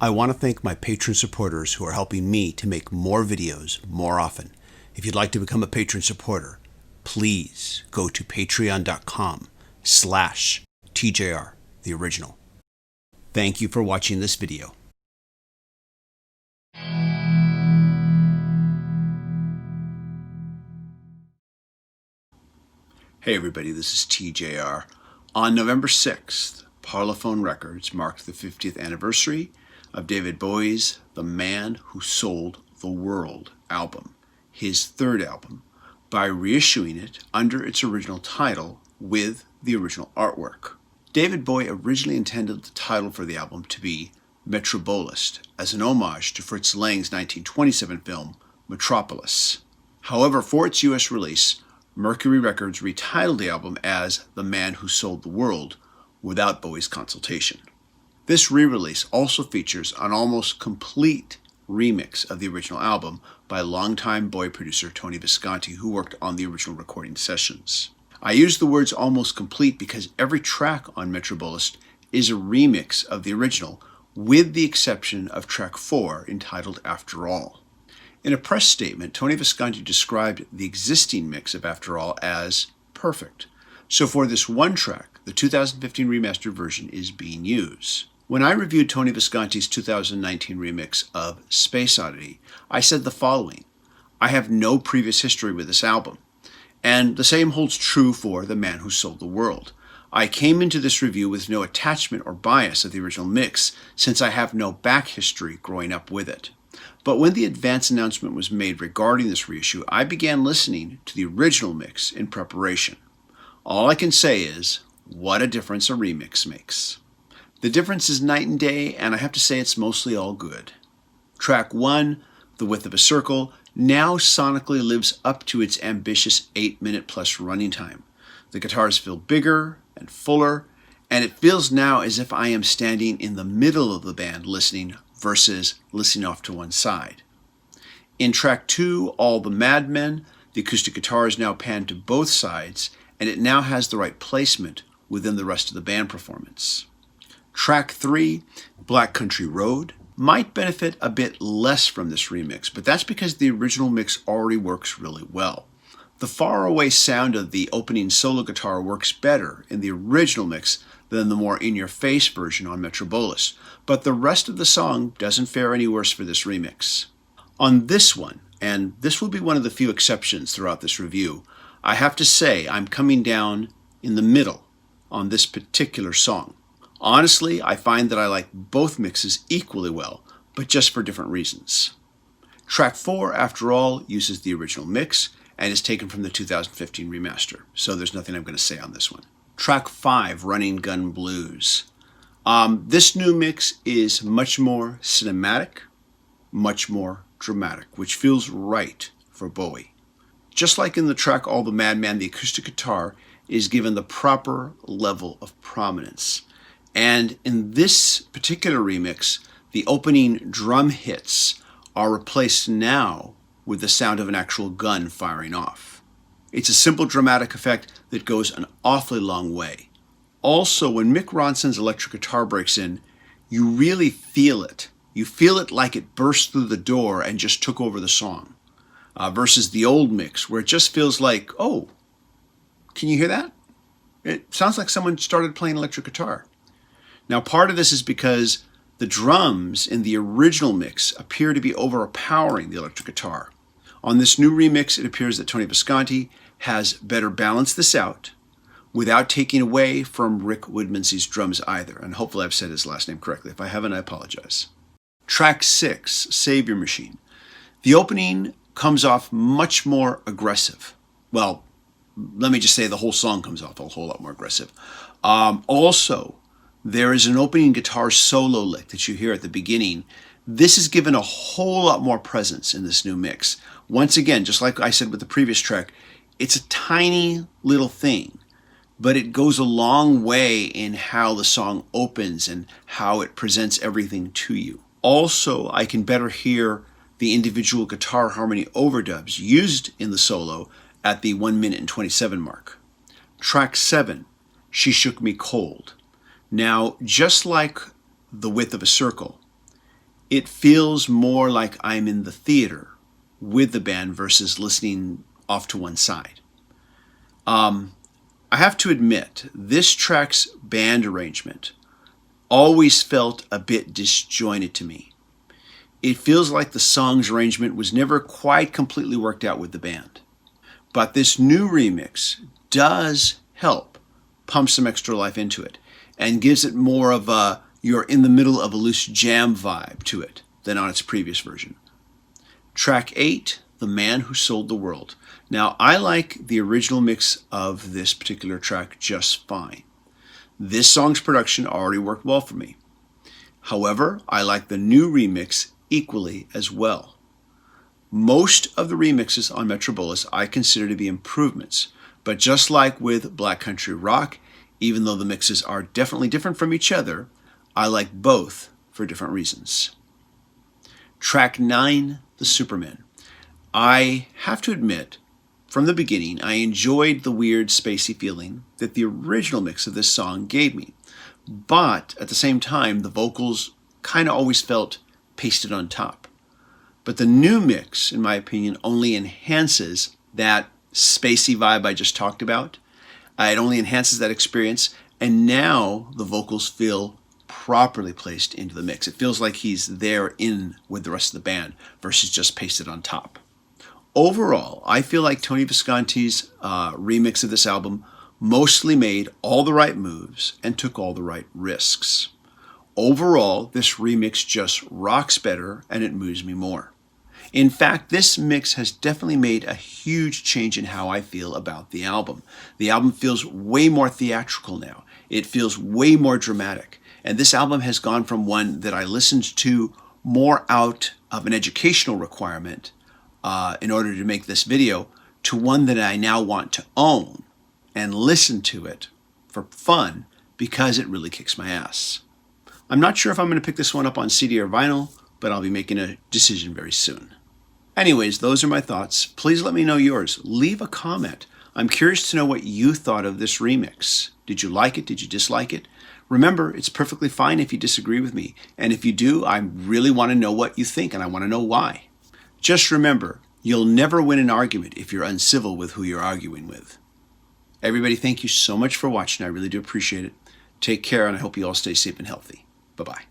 I want to thank my patron supporters who are helping me to make more videos more often. If you'd like to become a patron supporter, please go to patreon.com/TJR, the original. Thank you for watching this video. Hey everybody, this is TJR. On November 6th, Parlophone Records marked the 50th anniversary of David Bowie's The Man Who Sold the World album, his third album, by reissuing it under its original title with the original artwork. David Bowie originally intended the title for the album to be Metrobolist, as an homage to Fritz Lang's 1927 film Metrobolist. However, for its US release, Mercury Records retitled the album as The Man Who Sold the World without Bowie's consultation. This re-release also features an almost complete remix of the original album by longtime Bowie producer Tony Visconti, who worked on the original recording sessions. I use the words almost complete because every track on Metrobolist is a remix of the original, with the exception of track 4, entitled After All. In a press statement, Tony Visconti described the existing mix of After All as perfect. So for this one track, the 2015 remastered version is being used. When I reviewed Tony Visconti's 2019 remix of Space Oddity, I said the following: I have no previous history with this album. And the same holds true for The Man Who Sold the World. I came into this review with no attachment or bias of the original mix, since I have no back history growing up with it. But when the advance announcement was made regarding this reissue, I began listening to the original mix in preparation. All I can say is, what a difference a remix makes. The difference is night and day, and I have to say it's mostly all good. Track 1, The Width of a Circle, now sonically lives up to its ambitious 8-minute plus running time. The guitars feel bigger and fuller, and it feels now as if I am standing in the middle of the band listening versus listening off to one side. In track 2, All the Madmen, the acoustic guitar is now panned to both sides, and it now has the right placement within the rest of the band performance. Track 3, Black Country Road, might benefit a bit less from this remix, but that's because the original mix already works really well. The faraway sound of the opening solo guitar works better in the original mix than the more in-your-face version on Metrobolist, but the rest of the song doesn't fare any worse for this remix. On this one, and this will be one of the few exceptions throughout this review, I have to say I'm coming down in the middle on this particular song. Honestly, I find that I like both mixes equally well, but just for different reasons. Track 4, After All, uses the original mix and is taken from the 2015 remaster, so there's nothing I'm going to say on this one. Track 5, Running Gun Blues. This new mix is much more cinematic, much more dramatic, which feels right for Bowie. Just like in the track All the Madman, the acoustic guitar is given the proper level of prominence. And in this particular remix, the opening drum hits are replaced now with the sound of an actual gun firing off. It's a simple dramatic effect that goes an awfully long way. Also, when Mick Ronson's electric guitar breaks in, you really feel it. You feel it like it burst through the door and just took over the song. Versus the old mix, where it just feels like, oh, can you hear that? It sounds like someone started playing electric guitar. Now, part of this is because the drums in the original mix appear to be overpowering the electric guitar. On this new remix, it appears that Tony Visconti has better balanced this out without taking away from Rick Woodmansey's drums either. And hopefully I've said his last name correctly. If I haven't, I apologize. Track 6, Savior Machine. The opening comes off much more aggressive. Well, let me just say the whole song comes off a whole lot more aggressive. Also, there is an opening guitar solo lick that you hear at the beginning. This is given a whole lot more presence in this new mix. Once again, just like I said with the previous track, it's a tiny little thing, but it goes a long way in how the song opens and how it presents everything to you. Also, I can better hear the individual guitar harmony overdubs used in the solo at the 1 minute and 27 mark. Track 7, She Shook Me Cold. Now, just like The Width of a Circle, It feels more like I'm in the theater with the band versus listening off to one side. I have to admit, this track's band arrangement always felt a bit disjointed to me. It feels like the song's arrangement was never quite completely worked out with the band. But this new remix does help pump some extra life into it and gives it more of a you're in the middle of a loose jam vibe to it than on its previous version. Track 8, The Man Who Sold the World. Now, I like the original mix of this particular track just fine. This song's production already worked well for me. However, I like the new remix equally as well. Most of the remixes on Metrobolist I consider to be improvements, but just like with Black Country Rock, even though the mixes are definitely different from each other, I like both for different reasons. Track 9, The Superman. I have to admit, from the beginning, I enjoyed the weird spacey feeling that the original mix of this song gave me. But at the same time, the vocals kind of always felt pasted on top. But the new mix, in my opinion, only enhances that spacey vibe I just talked about. It only enhances that experience, and now the vocals feel properly placed into the mix. It feels like he's there in with the rest of the band versus just pasted on top. Overall, I feel like Tony Visconti's remix of this album mostly made all the right moves and took all the right risks. Overall, this remix just rocks better and it moves me more. In fact, this mix has definitely made a huge change in how I feel about the album. The album feels way more theatrical now. It feels way more dramatic. And this album has gone from one that I listened to more out of an educational requirement in order to make this video to one that I now want to own and listen to it for fun because it really kicks my ass. I'm not sure if I'm going to pick this one up on CD or vinyl, but I'll be making a decision very soon. Anyways, those are my thoughts. Please let me know yours. Leave a comment. I'm curious to know what you thought of this remix. Did you like it? Did you dislike it? Remember, it's perfectly fine if you disagree with me. And if you do, I really want to know what you think, and I want to know why. Just remember, you'll never win an argument if you're uncivil with who you're arguing with. Everybody, thank you so much for watching. I really do appreciate it. Take care, and I hope you all stay safe and healthy. Bye-bye.